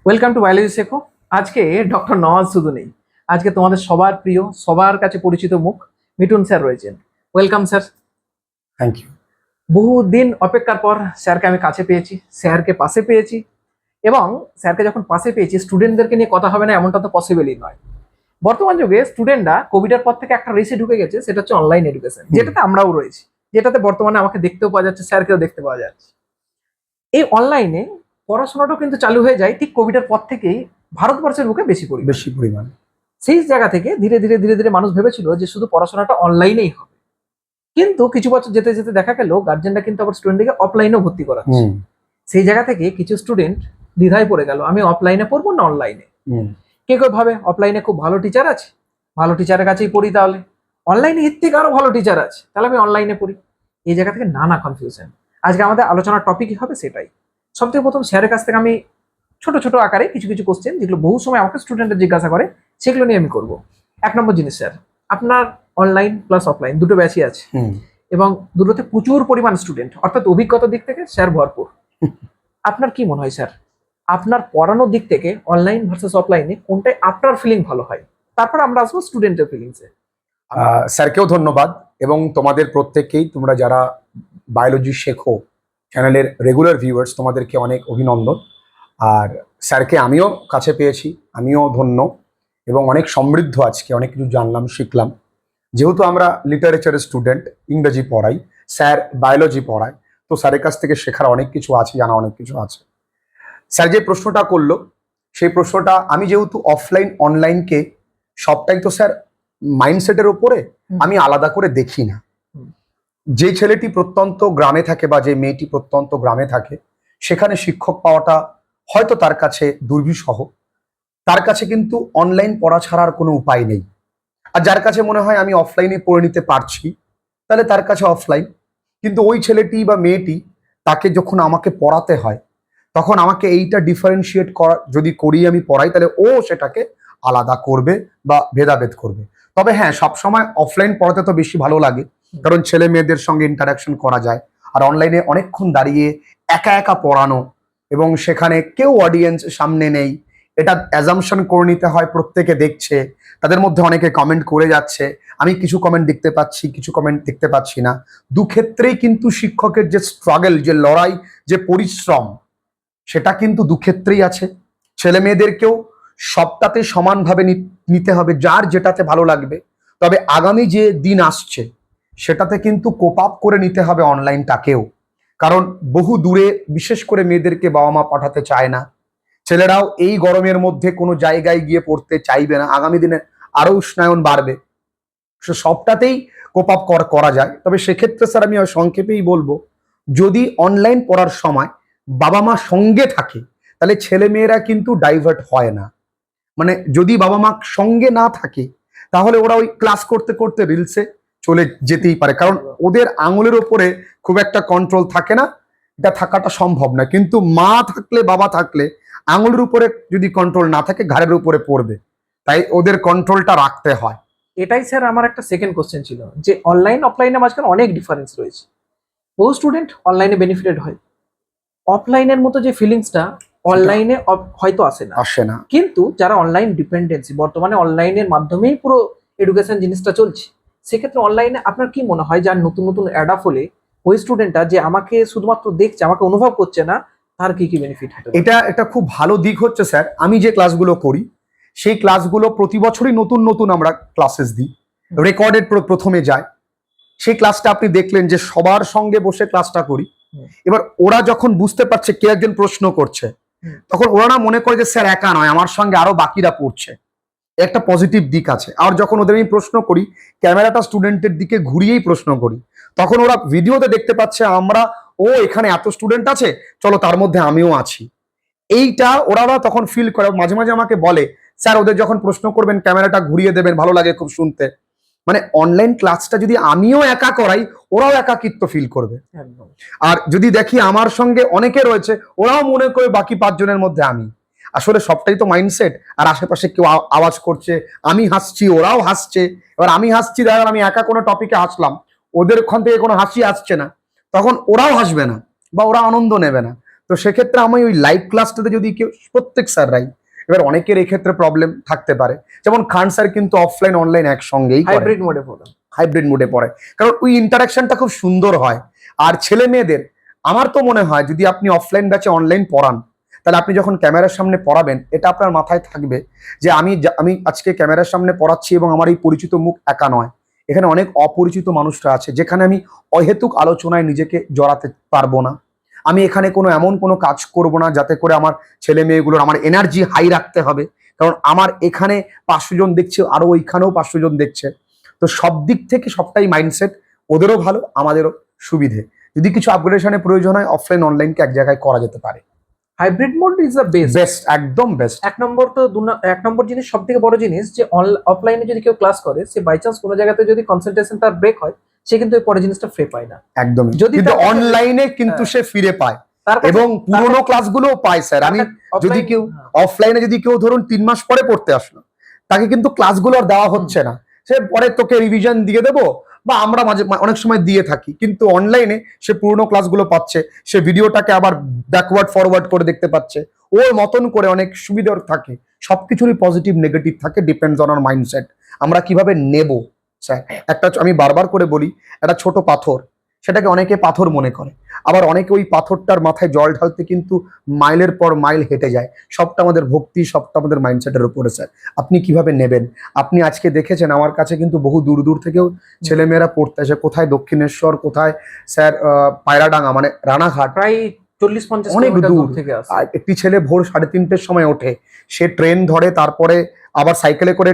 Welcome to biology শেখো। আজকে doctor Nawaz শুধু নেই, আজকে তোমাদের সবার প্রিয়, সবার কাছে পরিচিত মুখ মিঠুন স্যার রয়েছেন। Welcome sir. Thank you. বহুদিন অপেক্ষার পর স্যারকে আমি কাছে পেয়েছি, স্যারকে পাশে পেয়েছি, এবং স্যারকে যখন পাশে পেয়েছি স্টুডেন্টদেরকে নিয়ে কথা হবে না এমনটা তো পসিবলই নয়। বর্তমান যুগে স্টুডেন্টরা কোভিডের পর থেকে একটা রেসে ঢুকে গেছে, সেটা হচ্ছে অনলাইন এডুকেশন, যেটাতে আমরাও রয়েছি, যেটাতে বর্তমানে আমাকে দেখতেও পাওয়া যাচ্ছে, স্যারকেও দেখতে পাওয়া যাচ্ছে। এই অনলাইনে পড়াশোনাটাও কিন্তু চালু হয়ে যায় ঠিক কোভিডের পর থেকেই ভারতবর্ষের বুকে বেশি পরিমাণে। সেই জায়গা থেকে ধীরে ধীরে ধীরে ধীরে মানুষ ভেবেছিল যে শুধু পড়াশোনাটা অনলাইনেই হবে, কিন্তু কিছু বছর যেতে যেতে দেখা গেল গার্জেনরা কিন্তু আবার স্টুডেন্টকে অফলাইনেও ভর্তি করাচ্ছে। সেই জায়গা থেকে কিছু স্টুডেন্ট দ্বিধায় পড়ে গেল, আমি অফলাইনে পড়বো না অনলাইনে। কেউ ভাবে অফলাইনে খুব ভালো টিচার আছে, ভালো টিচারের কাছেই পড়ি, তাহলে অনলাইনে এর থেকে আরো ভালো টিচার আছে, তাহলে আমি অনলাইনে পড়ি। এই জায়গা থেকে নানা কনফিউশন। আজকে আমাদের আলোচনার টপিকই হবে সেটাই। সবথেকে প্রথম স্যারের কাছ থেকে আমি ছোট ছোট আকারে কিছু কিছু কোশ্চেন, যেগুলো বহু সময় আমাকে স্টুডেন্টরা জিজ্ঞাসা করে, সেগুলো নিয়ে আমি করব। এক নম্বর জিনিস স্যার, আপনার অনলাইন প্লাস অফলাইন দুটো ব্যাচই আছে, এবং দুটোতে প্রচুর পরিমাণ স্টুডেন্ট, অর্থাৎ অভিজ্ঞতার দিক থেকে স্যার ভরপুর। আপনার কি মনে হয় স্যার, আপনার পড়ানোর দিক থেকে অনলাইন ভার্সেস অফলাইনে কোনটাই আপনার ফিলিং ভালো হয়? তারপর আমরা আসবো স্টুডেন্টের ফিলিংসে। স্যারকেও ধন্যবাদ, এবং তোমাদের প্রত্যেককেই, তোমরা যারা বায়োলজি শেখো চ্যানেলের রেগুলার ভিউয়ার্স, তোমাদেরকে অনেক অভিনন্দন। আর স্যারকে আমিও কাছে পেয়েছি, আমিও ধন্য এবং অনেক সমৃদ্ধ। আজকে অনেক কিছু জানলাম, শিখলাম। যেহেতু আমরা লিটারেচারের স্টুডেন্ট, ইংরেজি পড়াই, স্যার বায়োলজি পড়ায়, তো স্যারের কাছ থেকে শেখার অনেক কিছু আছে, জানা অনেক কিছু আছে। স্যার যে প্রশ্নটা করলো, সেই প্রশ্নটা আমি যেহেতু অফলাইন অনলাইনকে সবটাই তো স্যার মাইন্ডসেটের উপরে, আমি আলাদা করে দেখি না। যে ছেলেটি প্রত্যন্ত গ্রামে থাকে বা যে মেয়েটি প্রত্যন্ত গ্রামে থাকে, সেখানে শিক্ষক পাওয়াটা হয়তো তার কাছে দুর্বিষহ। তার কাছে কিন্তু অনলাইন পড়া ছাড়ার কোনো উপায় নেই। আর যার কাছে মনে হয় আমি অফলাইনে পড়ে নিতে পারছি, তাহলে তার কাছে অফলাইন। কিন্তু ওই ছেলেটি বা মেয়েটি, তাকে যখন আমাকে পড়াতে হয়, তখন আমাকে এইটা ডিফারেন্সিয়েট করা, যদি করি আমি পড়াই, তাহলে ও সেটাকে আলাদা করবে বা ভেদাভেদ করবে। তবে হ্যাঁ, সবসময় অফলাইন পড়াতে তো বেশি ভালো লাগে, কারণ ছেলে মেয়েদের সঙ্গে ইন্টারাকশন করা যায়। আর অনলাইনে অনেকক্ষণ দাঁড়িয়ে একা একা পড়ানো, এবং সেখানে কেউ অডিয়েন্স সামনে নেই, এটা অ্যাজাম্পশন করে নিতে হয় প্রত্যেকে দেখছে, তাদের মধ্যে অনেকে কমেন্ট করে যাচ্ছে, আমি কিছু কমেন্ট দেখতে পাচ্ছি, কিছু কমেন্ট দেখতে পাচ্ছি না। দু ক্ষেত্রেই কিন্তু শিক্ষকের যে স্ট্রাগল, যে লড়াই, যে পরিশ্রম, সেটা কিন্তু দুক্ষেত্রেই আছে। ছেলে মেয়েদেরকেও সবটাতে সমানভাবে নিতে হবে, যার যেটাতে ভালো লাগবে। তবে আগামী যে দিন আসছে, সেটাতে কিন্তু কোপ আপ করে নিতে হবে অনলাইনটাকেও, কারণ বহু দূরে বিশেষ করে মেয়েদেরকে বাবা মা পাঠাতে চায় না। ছেলেরাও এই গরমের মধ্যে কোনো জায়গায় গিয়ে পড়তে চাইবে না, আগামী দিনে আরো উষ্ণায়ন বাড়বে। সবটাতেই কোপ আপ করা যায়। তবে সেক্ষেত্রে স্যার আমি সংক্ষেপেই বলবো, যদি অনলাইন পড়ার সময় বাবা মা সঙ্গে থাকে, তাহলে ছেলে মেয়েরা কিন্তু ডাইভার্ট হয় না। মানে যদি বাবা মা সঙ্গে না থাকে, তাহলে ওরা ওই ক্লাস করতে করতে রিলসে চলে যেতেই পারে, কারণ ওদের আঙুলের ওপরে খুব একটা কন্ট্রোল থাকে না, এটা থাকাটা সম্ভব না। কিন্তু মা থাকলে, বাবা থাকলে, আঙুলের উপরে যদি কন্ট্রোল না থাকে, ঘাড়ের উপরে পড়বে। তাই ওদের কন্ট্রোলটা রাখতে হয়। এটাই স্যার আমার একটা সেকেন্ড কোশ্চেন ছিল, যে অনলাইন অফলাইনের মাঝখানে অনেক ডিফারেন্স রয়েছে। বহু স্টুডেন্ট অনলাইনে বেনিফিটেড হয়, অফলাইনের মতো যে ফিলিংসটা অনলাইনে হয়তো আসে না। কিন্তু যারা অনলাইন ডিপেন্ডেন্সি, বর্তমানে অনলাইনের মাধ্যমেই পুরো এডুকেশন জিনিসটা চলছে, সেক্ষেত্রে অনলাইনে আপনার কি মনে হয়, যার নতুন নতুন অ্যাডাপ হলে ওই স্টুডেন্টটা যে আমাকে শুধুমাত্র দেখছে, আমাকে অনুভব করছে না, তার কি কি বেনিফিট হবে? এটা একটা খুব ভালো দিক হচ্ছে স্যার, আমি যে ক্লাসগুলো করি, সেই ক্লাসগুলো প্রতি বছরই নতুন নতুন আমরা ক্লাসেস দিই, রেকর্ডেড প্রথমে যায়। সেই ক্লাসটা আপনি দেখলেন যে সবার সঙ্গে বসে ক্লাসটা করি। এবার ওরা যখন বুঝতে পারছে কে একজন প্রশ্ন করছে, তখন ওরা না মনে করে যে স্যার একা নয়, আমার সঙ্গে আরো বাকিরা পড়ছে, একটা পজিটিভ দিক আছে। আর যখন ওদের আমি প্রশ্ন করি, ক্যামেরাটা স্টুডেন্টের দিকে ঘুরিয়েই প্রশ্ন করি, তখন ওরা ভিডিওতে দেখতে পাচ্ছে আমরা, ও এখানে এত স্টুডেন্ট আছে, চলো তার মধ্যে আমিও আছি। এইটা ওরা তখন ফিল করে। মাঝে মাঝে আমাকে বলে, স্যার ওদের যখন প্রশ্ন করবেন ক্যামেরাটা ঘুরিয়ে দেবেন, ভালো লাগে খুব শুনতে। মানে অনলাইন ক্লাসটা যদি আমিও একা করাই, ওরাও একাকিত্ব ফিল করবে। আর যদি দেখি আমার সঙ্গে অনেকে রয়েছে, ওরাও মনে করে বাকি 5 জনের মধ্যে আমি। আসলে সবটাই তো মাইন্ডসেট। আর আশেপাশে কেউ আওয়াজ করছে, আমি হাসছি, ওরাও হাসছে। এবার আমি হাসছি, দেখা গেল আমি একা কোনো টপিকে হাসলাম, ওদের ওখান থেকে কোনো হাসি আসছে না, তখন ওরাও হাসবে না বা ওরা আনন্দ নেবে না। তো সেক্ষেত্রে আমি ওই লাইভ ক্লাসটাতে যদি কেউ, প্রত্যেক স্যাররাই, এবার অনেকের এক্ষেত্রে প্রবলেম থাকতে পারে, যেমন খান স্যার কিন্তু অফলাইন অনলাইন একসঙ্গেই হাইব্রিড মোডে পড়ে। হাইব্রিড মোডে পড়ে, কারণ ওই ইন্টারাকশনটা খুব সুন্দর হয়। আর ছেলে মেয়েদের আমার তো মনে হয় যদি আপনি অফলাইন ব্যাচে অনলাইন পড়ান, তাহলে আপনি যখন ক্যামেরার সামনে পড়াবেন এটা আপনার মাথায় থাকবে যে আমি আজকে ক্যামেরার সামনে পড়াচ্ছি এবং আমার এই পরিচিত মুখ একা নয়, এখানে অনেক অপরিচিত মানুষরা আছে যেখানে আমি অহেতুক আলোচনায় নিজেকে জড়াতে পারবো না। আমি এখানে এমন কোনো কাজ করব না যাতে করে আমার ছেলে মেয়েগুলোর আমার এনার্জি হাই রাখতে হবে, কারণ আমার এখানে 500 জন দেখছে, আরো ওইখানেও 500 জন দেখছে। তো সব দিক থেকে সবটাই মাইন্ডসেট, ওদেরও ভালো আমাদেরও সুবিধে। যদি কিছু আপগ্রেডেশনের প্রয়োজন হয় অফলাইন অনলাইনকে এক জায়গায় করা যেতে পারে। Hybrid mode is the best. Best, একদম বেস্ট। এক নম্বর জিনিস, সব থেকে বড় জিনিস যে অফলাইনে যদি কেউ ক্লাস করে, সে বাই চান্স কোনো জায়গাতে যদি কনসেন্ট্রেশন তার ব্রেক হয়, সে কিন্তু এর পরের জিনিসটা ফ্রি পায় না। একদমই। যদি কিন্তু অনলাইনে কিন্তু সে ফিরে পায় এবং পুরোনো ক্লাসগুলোও পায় স্যার। আমি যদি কেউ অফলাইনে যদি কেউ ধরুন 3 মাস পরে পড়তে আসলো, তাকে কিন্তু ক্লাসগুলো আর দেওয়া হচ্ছে না, সে পরে তোকে রিভিশন দিয়ে দেবো বা আমরা অনেক সময় দিয়ে থাকি, কিন্তু অনলাইনে সে পুরোনো ক্লাসগুলো পাচ্ছে, সে ভিডিওটাকে আবার ব্যাকওয়ার্ড ফরওয়ার্ড করে দেখতে পাচ্ছে, ওর মতন করে অনেক সুবিধার থাকে। সবকিছুরই পজিটিভ নেগেটিভ থাকে, ডিপেন্ডস অন আওয়ার মাইন্ডসেট, আমরা কিভাবে নেব। স্যার আমি বারবার করে বলি, একটা ছোট পাথর, সেটাকে অনেকে পাথর মনে করে, আবার অনেকে ওই পাথরটার মাথায় জল ঢালতে কিন্তু মাইলের পর মাইল হেঁটে যায়। সবটা আমাদের ভক্তি, সবটা আমাদের মাইন্ডসেটের উপরে স্যার। আপনি কিভাবে নেবেন? আপনি আজকে দেখেছেন আমার কাছে কিন্তু বহু দূর দূর থেকেও ছেলেমেয়েরা পড়তে আসে, কোথায় দক্ষিণেশ্বর, কোথায় স্যার পায়রাডাঙ্গা মানে রানাঘাট, প্রায় 40-50 অনেক দূর থেকে আসে। আর একটি ছেলে ভোর 3:30-র সময় ওঠে, সে ট্রেন ধরে, তারপরে আবার সাইকেলে করে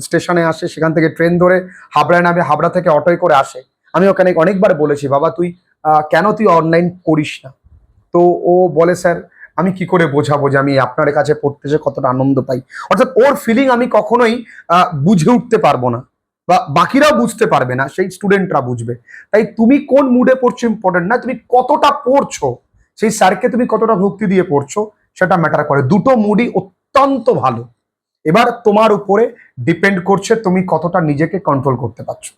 স্টেশনে আসে, সেখান থেকে ট্রেন ধরে হাবড়ায় নামে, হাবড়া থেকে অটোয় করে আসে। আমি ওখানে অনেকবার বলেছি, বাবা তুই কেন তুই অনলাইন করিস না? তো ও বলে, স্যার আমি কি করে বোঝাবো যে আমি আপনার কাছে পড়তে যে কতটা আনন্দ পাই। অর্থাৎ ওর ফিলিং আমি কখনোই বুঝে উঠতে পারবো না, বা বাকিরাও বুঝতে পারবে না, সেই স্টুডেন্টরা বুঝবে। তাই তুমি কোন মুডে পড়ছো ইম্পর্টেন্ট না, তুমি কতটা পড়ছো, সেই স্যারকে তুমি কতটা ভক্তি দিয়ে পড়ছো সেটা ম্যাটার করে। দুটো মুডই অত্যন্ত ভালো। এবার তোমার উপরে ডিপেন্ড করছে তুমি কতটা নিজেকে কন্ট্রোল করতে পারছো।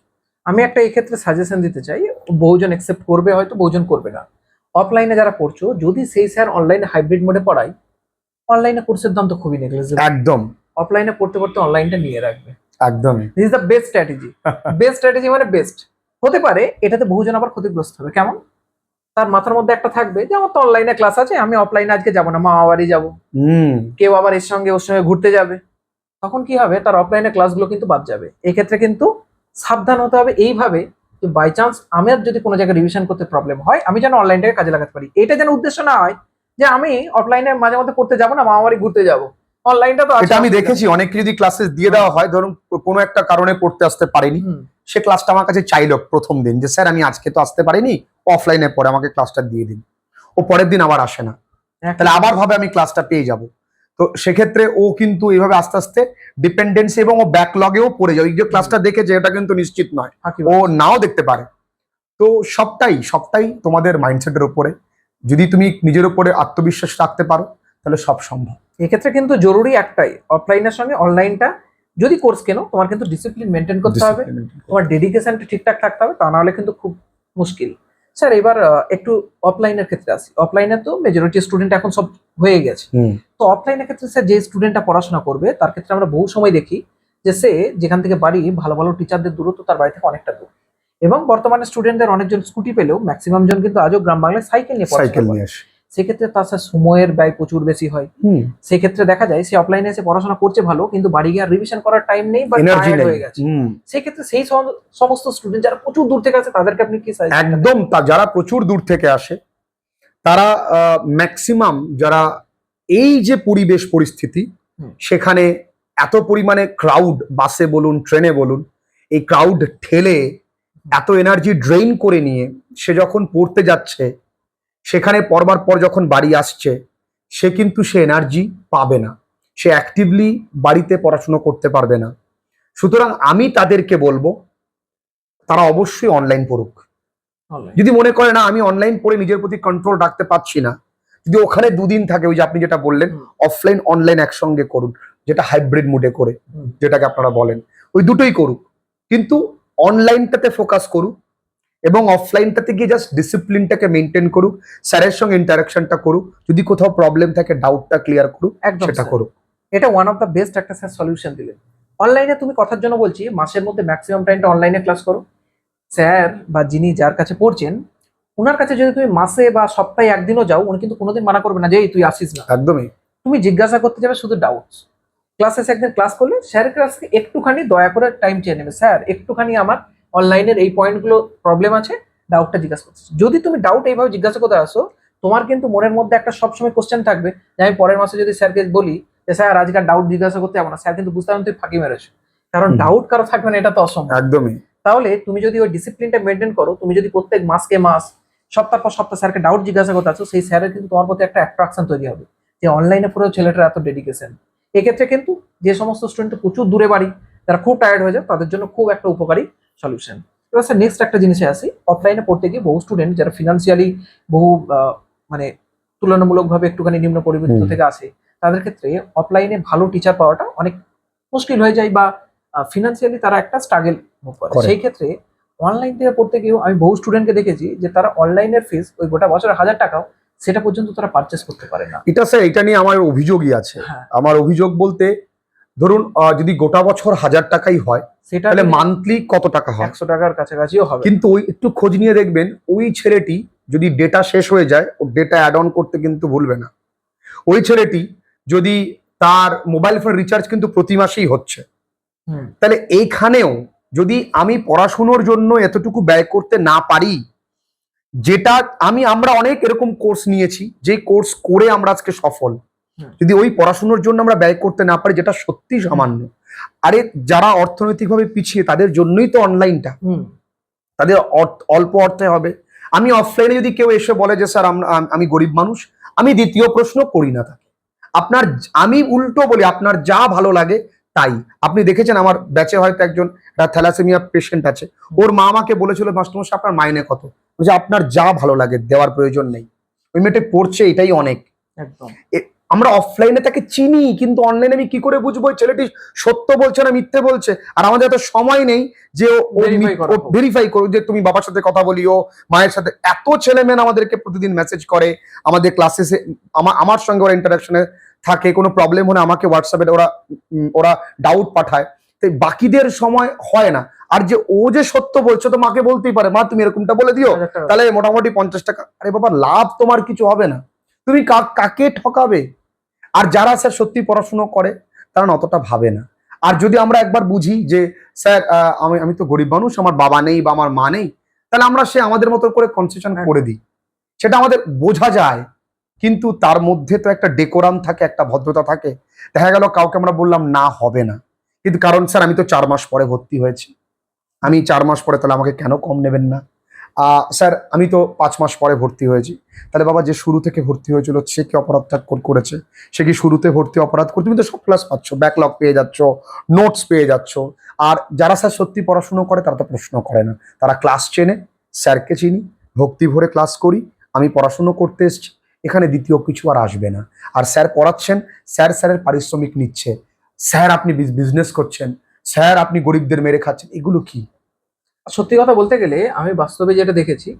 আমি একটা এই ক্ষেত্রে সাজেশন দিতে চাই, বহুজন একসেপ্ট করবে হয়তো, বহুজন করবে না। অফলাইনে যারা পড়ছো, যদি সেই স্যার অনলাইনে হাইব্রিড মোডে পড়ায়, অনলাইনে কোর্সের দাম তো খুবই নেগলিজেবল। একদম। অফলাইনে পড়তে পড়তে অনলাইনটা নিয়ে রাখবে। একদমই। This is the best strategy. Best strategy মানে বেস্ট। হতে পারে এটাতে বহুজন আবার ক্ষতিগ্রস্ত হবে। কেমন? তার মাথার মধ্যে একটা থাকবে যে আমার তো অনলাইনে ক্লাস আছে, আমি অফলাইনে আজকে যাবো না, মা বাড়ি যাবো, কেউ আবার এর সঙ্গে ওর সঙ্গে ঘুরতে যাবে। তখন কি হবে, তার অফলাইনে ক্লাসগুলো কিন্তু বাদ যাবে। এক্ষেত্রে কিন্তু সাবধান হতে হবে এইভাবে যে বাই চান্স আমার যদি কোনো জায়গায় রিভিশন করতে প্রবলেম হয়, আমি যেন অনলাইনটাকে কাজে লাগাতে পারি। এটা যেন উদ্দেশ্য না হয় যে আমি অফলাইনে মাঝে মধ্যে পড়তে যাবো না, মামাবাড়ি ঘুরতে যাবো, অনলাইনটা তো এটা আমি দেখেছি অনেকে যদি ক্লাসেস দিয়ে দেওয়া হয়, ধরুন কোনো একটা কারণে পড়তে আসতে পারিনি, সে ক্লাসটা আমার কাছে চাইলো প্রথম দিন যে স্যার আমি আজকে তো আসতে পারিনি, অফলাইনে পরে আমাকে ক্লাসটা দিয়ে দিন। ও পরের দিন আবার আসে না, তাহলে আবার ভাবে আমি ক্লাসটা পেয়ে যাব। তো সেক্ষেত্রে ও কিন্তু এইভাবে আস্তে আস্তে ডিপেন্ডেন্সি এবং ও ব্যাকলগেও পড়ে যায়। ওই যে ক্লাসটা দেখেছে এটা কিন্তু নিশ্চিত নয়, ও নাও দেখতে পারে। তো সবটাই তোমাদের মাইন্ডসেটের উপরে। যদি তুমি নিজের উপরে আত্মবিশ্বাস রাখতে পারো তাহলে সব সম্ভব। এক্ষেত্রে কিন্তু জরুরি একটাই, অফলাইনের সঙ্গে অনলাইনটা যদি কোর্স কেনো, তোমার কিন্তু ডিসিপ্লিন মেনটেন করতে হবে, তোমার ডেডিকেশনটা ঠিকঠাক থাকতে হবে, তা নাহলে কিন্তু খুব মুশকিল। স্যার এবার একটু অফলাইনের ক্ষেত্রে আসি। অফলাইনে তো মেজরিটি স্টুডেন্ট এখন সব হয়ে গেছে। তো অফলাইনের ক্ষেত্রে স্যার যে স্টুডেন্টটা পড়াশোনা করবে, তার ক্ষেত্রে আমরা বহু সময় দেখি যে সে যেখান থেকে বাড়ি, ভালো ভালো টিচারদের দূরত্ব তার বাড়ি থেকে অনেকটা দূর। এবং বর্তমানে স্টুডেন্টদের অনেকজন স্কুটি পেলেও ম্যাক্সিমাম জন কিন্তু আজও গ্রাম বাংলায় সাইকেল নিয়ে পড়াশোনা করে। সেক্ষেত্রে তার স্যার সময়ের ব্যয় প্রচুর বেশি হয়। সেক্ষেত্রে দেখা যায় সে অফলাইনে এসে পড়াশোনা করছে ভালো, কিন্তু বাড়ি গিয়ে রিভিশন করার টাইম নেই বা টায়ার্ড হয়ে গেছে। সেক্ষেত্রে সেই সমস্ত স্টুডেন্ট যারা প্রচুর দূর থেকে আসে, তাদেরকে আপনি কি সাজেশন? একদম, যারা প্রচুর দূর থেকে আসে তারা ম্যাক্সিমাম যারা এই যে পরিবেশ পরিস্থিতি, সেখানে এত পরিমাণে ক্রাউড, বাসে বলুন ট্রেনে বলুন, এই ক্রাউড ঠেলে এত এনার্জি ড্রেইন করে নিয়ে সে যখন পড়তে যাচ্ছে, সেখানে পড়বার পর যখন বাড়ি আসছে, সে কিন্তু সে এনার্জি পাবে না, সে অ্যাক্টিভলি বাড়িতে পড়াশোনা করতে পারবে না। সুতরাং আমি তাদেরকে বলবো তারা অবশ্যই অনলাইন পড়ুক। যদি মনে করে না আমি অনলাইন পড়ে নিজের প্রতি কন্ট্রোল রাখতে পারছি না, যদি ওখানে দুদিন থাকে, ওই যে আপনি যেটা বললেন অফলাইন অনলাইন একসঙ্গে করুন, যেটা হাইব্রিড মোডে করে, যেটাকে আপনারা বলেন, ওই দুটোই করুক, কিন্তু অনলাইনটাতে ফোকাস করুক। এবং অফলাইনটাতে গিয়ে জাস্ট ডিসিপ্লিনটাকে মেনটেন করুক, স্যারের সঙ্গে ইন্টারাকশনটা করুক, যদি কোথাও প্রবলেম থাকে ডাউটটা ক্লিয়ার করুক, একদম সেটা স্যার। করুক। এটা ওয়ান অফ দ্য বেস্ট একটা স্যার সলিউশন দিলেন। অনলাইনে তুমি কথার জন্য বলছি, মাসের মধ্যে ম্যাক্সিমাম টাইমটা অনলাইনে ক্লাস করো। স্যার বা যিনি যার কাছে পড়ছেন, ওনার কাছে যদি তুমি মাসে বা সপ্তাহে একদিনও যাও, উনি কিন্তু কোনোদিন মানা করবে না যে এই তুই আসিস না। একদমই। তুমি জিজ্ঞাসা করতে যাবে শুধু ডাউটস। ক্লাসে একদিন ক্লাস করলে স্যারের কাছ থেকে একটুখানি দয়া করে টাইম চেয়ে নেবে, স্যার একটুখানি আমার অনলাইনের এই পয়েন্টগুলো প্রবলেম আছে, ডাউটটা জিজ্ঞাসা করতে। যদি তুমি ডাউট এইভাবে জিজ্ঞাসা করতে আসো, তোমার কিন্তু মনের মধ্যে একটা সবসময় কোশ্চেন থাকবে যে আমি পরের মাসে যদি স্যারকে বলি যে স্যার আজকাল ডাউট জিজ্ঞাসা করতে যাবো না, স্যার কিন্তু বুঝতে পারেন তুই ফাঁকি মেরেছো। কারণ ডাউট কারো থাকবে না, এটা তো অসম্ভব। একদমই। তাহলে তুমি যদি ওই ডিসিপ্লিনটা মেনটেন করো, তুমি যদি প্রত্যেক মাসকে মাস, সপ্তাহ পর সপ্তাহ স্যারকে ডাউট জিজ্ঞাসা করতে আছো, সেই স্যারের কিন্তু তোমার প্রতি একটা অ্যাট্রাকশন তৈরি হবে যে অনলাইনে পুরো ছেলেটার এত ডেডিকেশন। এক্ষেত্রে কিন্তু যে সমস্ত স্টুডেন্ট প্রচুর দূরে বাড়ি, যারা খুব টায়ার্ড হয়ে যায়, তাদের জন্য খুব একটা উপকারী সলিউশন। এবার স্যার নেক্সট একটা জিনিসে আসি, অফলাইনে পড়তে গিয়ে বহু স্টুডেন্ট যারা ফিনান্সিয়ালি বহু মানে তুলনামূলকভাবে একটুখানি নিম্ন পরিবর্তিত থেকে আসে, তাদের ক্ষেত্রে অফলাইনে ভালো টিচার পাওয়াটা অনেক মুশকিল হয়ে যায়, বা ফিনান্সিয়ালি তারা একটা স্ট্রাগল মুভ করে। করে। সেই ক্ষেত্রে অনলাইন থেকে পড়তে গিয়েও আমি বহু স্টুডেন্টকে দেখেছি যে তারা অনলাইনের ফিস ওই গোটা বছরে 1000 টাকাও সেটা পর্যন্ত তারা পারচেস করতে পারে না। এটা স্যার, এটা নিয়ে আমার অভিযোগই আছে। হ্যাঁ, আমার অভিযোগ বলতে, ধরুন যদি গোটা বছর 1000 টাকাই হয়, সেটা তাহলে মান্থলি কত টাকা হয়? 100 টাকার কাছাকাছিও হবে। কিন্তু ওই একটু খোঁজ নিয়ে দেখবেন, ওই ছেলেটি যদি ডেটা শেষ হয়ে যায়, ও ডেটা অ্যাড অন করতে কিন্তু ভুলবে না। ওই ছেলেটি যদি তার মোবাইল ফোন রিচার্জ কিন্তু প্রতি মাসেই হচ্ছে, হুম, তাহলে এইখানেও যদি আমি পড়াশুনোর জন্য এতটুকু ব্যয় করতে না পারি, যেটা আমরা অনেক এরকম কোর্স নিয়েছি, যে কোর্স করে আমরা আজকে সফল, হুম। যদি ওই পড়াশুনোর জন্য আমরা ব্যয় করতে না পারি, যেটা সত্যি সামান্য। আরে যারা অর্থনৈতিকভাবে পিছিয়ে, তাদের জন্যই তো অনলাইনটা। হুম, তাদের অল্প অর্থে হবে। আমি অফলাইনে যদি কেউ এসে বলে যে স্যার আমি গরিব মানুষ, আমি দ্বিতীয় প্রশ্ন করি না তাকে। আমি উল্টো বলি, আপনার যা ভালো লাগে তাই। আপনি দেখেছেন আমার ব্যাচে হয়তো একজন থ্যালাসেমিয়া পেশেন্ট আছে, ওর মা আমাকে বলেছিল মাস্টারমশাই আপনার মাইনে কত? বলছে আপনার যা ভালো লাগে, দেওয়ার প্রয়োজন নেই। ওই মেয়েটা পড়ছে, এটাই অনেক। একদম। আমরা অফলাইনে তাকে চিনি, কিন্তু অনলাইনে আমি কি করে বুঝবো এই ছেলেটি সত্য বলছে না মিথ্যে বলছে? আর আমাদের এত সময় নেই যে Verify করা হোক। ভেরিফাই করো, যে তুমি বাবার সাথে কথা বলিও, মায়ের সাথে। এত ছেলে মেয়ে আমাদেরকে প্রতিদিন মেসেজ করে, আমাদের ক্লাসে আমার সঙ্গে ওরা ইন্টারাকশনে থাকে, কোনো প্রবলেম হলে আমাকে হোয়াটসঅ্যাপে ওরা ডাউট পাঠায়। তাই বাকিদের সময় হয় না। আর যে ও যে সত্য বলছে, তো মাকে বলতেই পারে, মা তুমি এরকমটা বলে দিও, 1000 টাকা। তাহলে মোটামুটি 50 টাকা। আরে বাবা, লাভ তোমার কিছু হবে না, তুমি কাকে ঠকাবে? আর যারা স্যার সত্যি পড়াশুনো করে, তারা না অতটা ভাবে না। আর যদি আমরা একবার বুঝি যে স্যার আমি তো গরিব মানুষ, আমার বাবা নেই বা আমার মা নেই, তাহলে আমরা আমাদের মতো করে কনসেশন করে দিই, সেটা আমাদের বোঝা যায়। কিন্তু তার মধ্যে তো একটা ডেকোরাম থাকে, একটা ভদ্রতা থাকে। দেখা গেল কাউকে আমরা বললাম না হবে না, কিন্তু কারণ স্যার আমি তো 4 মাস পরে ভর্তি হয়েছি, আমি 4 মাস পরে, তাহলে আমাকে কেন কম নেবেন না? স্যার আমি তো 5 মাস পরে ভর্তি হয়েছি। তাহলে বাবা, যে শুরু থেকে ভর্তি হয়েছিল সে কি অপরাধটা করেছে? সে কি শুরুতে ভর্তি অপরাধ করে? তুমি তো সব ক্লাস পাচ্ছ, ব্যাকলগ পেয়ে যাচ্ছ, নোটস পেয়ে যাচ্ছ। আর যারা স্যার সত্যি পড়াশুনো করে, তারা তো প্রশ্ন করে না, তারা ক্লাস চেনে, স্যারকে চিনি, ভক্তি ভরে ক্লাস করি, আমি পড়াশুনো করতে এসেছি, এখানে দ্বিতীয় কিছু আর আসবে না। আর স্যার পড়াচ্ছেন, স্যারের পারিশ্রমিক নিচ্ছে, স্যার আপনি বিজনেস করছেন, স্যার আপনি গরিবদের মেরে খাচ্ছেন, এগুলো কি? সত্যি কথা বলতে গেলে আমি বাস্তবে যেটা দেখেছি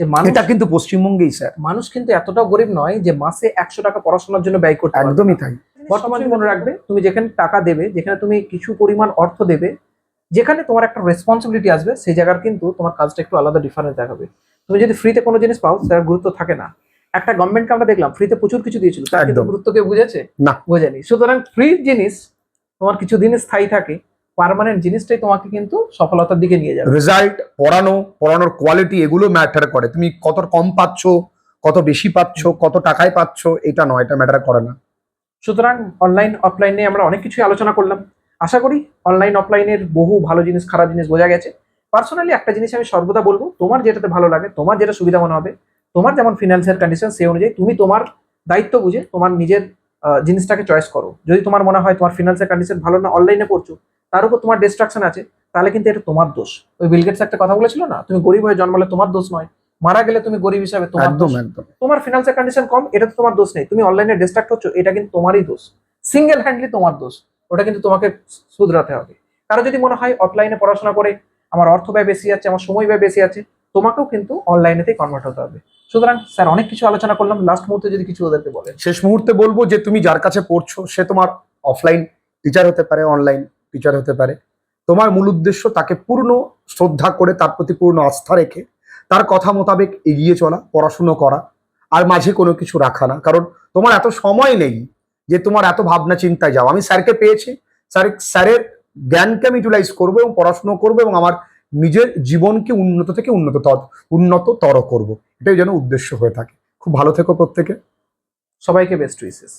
যে এটা কিন্তু পশ্চিমবঙ্গেই স্যার। মানুষ কিন্তু এতটাও গরিব নয় যে মাসে 100 টাকা পড়াশোনার জন্য ব্যয় করতে পারবে। একদমই তাই। বর্তমান মনে রাখবে, তুমি যেখানে টাকা দেবে, যেখানে তুমি কিছু পরিমাণ অর্থ দেবে, যেখানে তোমার একটা রেসপন্সিবিলিটি আসবে, সেই জায়গার কিন্তু তোমার কাজটা একটু আলাদা ডিফারেন্স দেখাবে। তুমি যদি ফ্রিতে কোনো জিনিস পাও, তার গুরুত্ব থাকে না। একটা গভর্নমেন্টকে আমরা দেখলাম ফ্রিতে প্রচুর কিছু দিয়েছিল, তার কিন্তু একদম। গুরুত্ব কেউ বুঝেছে? না। বোঝেনি। সুতরাং ফ্রি জিনিস তোমার কিছু দিন স্থায়ী থাকে, পার্মানেন্ট জিনিসটাই তোমাকে কিন্তু সফলতার দিকে নিয়ে যাবে। রেজাল্ট, পড়ানোর কোয়ালিটি, এগুলো ম্যাটার করে। তুমি কত কম পাচ্ছ, কত বেশি পাচ্ছ, কত টাকায় পাচ্ছ, এটা নয়, এটা ম্যাটার করে না। সুতরাং অনলাইন অফলাইন নিয়ে আমরা অনেক কিছুই আলোচনা করলাম। আশা করি অনলাইন অফলাইনের বহু ভালো জিনিস খারাপ জিনিস বোঝা গেছে। পার্সোনালি একটা জিনিস আমি সর্বদা বলবো, তোমার যেটাতে ভালো লাগে, তোমার যেটা সুবিধা মনে হবে, তোমার যেমন ফিনান্সিয়াল কন্ডিশন সেই অনুযায়ী তুমি তোমার দায়িত্ব বুঝে তোমার নিজের জিনিসটাকে চয়েস করো। যদি তোমার মনে হয় তোমার ফিনান্সিয়াল কন্ডিশন ভালো না, অনলাইনে পড়ছো, তার উপর তোমার ডিস্ট্রাকশন আছে, তাহলে কিন্তু এটা তোমার দোষ। ওই বিল গেটস একটা কথা বলেছিল না, তুমি গরিব হয়ে জন্মালে তোমার দোষ নয়, মারা গেলে তুমি গরিব হিসাবে তোমার একদম দোষ। একদম। তোমার ফিনান্সিয়াল কন্ডিশন কম, এটা তো তোমার দোষ নেই, তুমি অনলাইনে ডিস্ট্রাক্ট হচ্ছ, এটা কিন্তু তোমারই দোষ, সিঙ্গেল হ্যান্ডলি তোমার দোষ। ওটা কিন্তু তোমাকে শুধরাতে হবে। কারো যদি মনে হয় অফলাইনে পড়াশোনা করে আমার অর্থ ব্যয় বেশি আছে, আমার সময় ব্যয় বেশি আছে, তোমাকেও কিন্তু অনলাইনেতেই কনভার্ট হতে হবে। সুতরাং স্যার অনেক কিছু আলোচনা করলাম, লাস্ট মুহূর্তে যদি কিছু ওদেরকে বলেন। শেষ মুহূর্তে বলবো যে তুমি যার কাছে পড়ছো সে তোমার অফলাইন টিচার হতে পারে, অনলাইন টিচার হতে পারে। তোমার মূল উদ্দেশ্য তাকে পূর্ণ শ্রদ্ধা করে, তার প্রতি পূর্ণ আস্থা রেখে, তার কথা মোতাবেক এগিয়ে চলা, পড়াশুনো করা, আর মাঝে কোনো কিছু রাখা না। কারণ তোমার এত সময় নেই যে তোমার এত ভাবনা চিন্তায় যাও। আমি স্যারকে পেয়েছি, স্যারের জ্ঞানকে আমি ইউটিলাইজ করবো এবং পড়াশুনো করবো এবং আমার নিজের জীবনকে উন্নত থেকে উন্নততর করবো, এটাই যেন উদ্দেশ্য হয়ে থাকে। খুব ভালো থেকো প্রত্যেকে। সবাইকে বেস্ট উইসেস।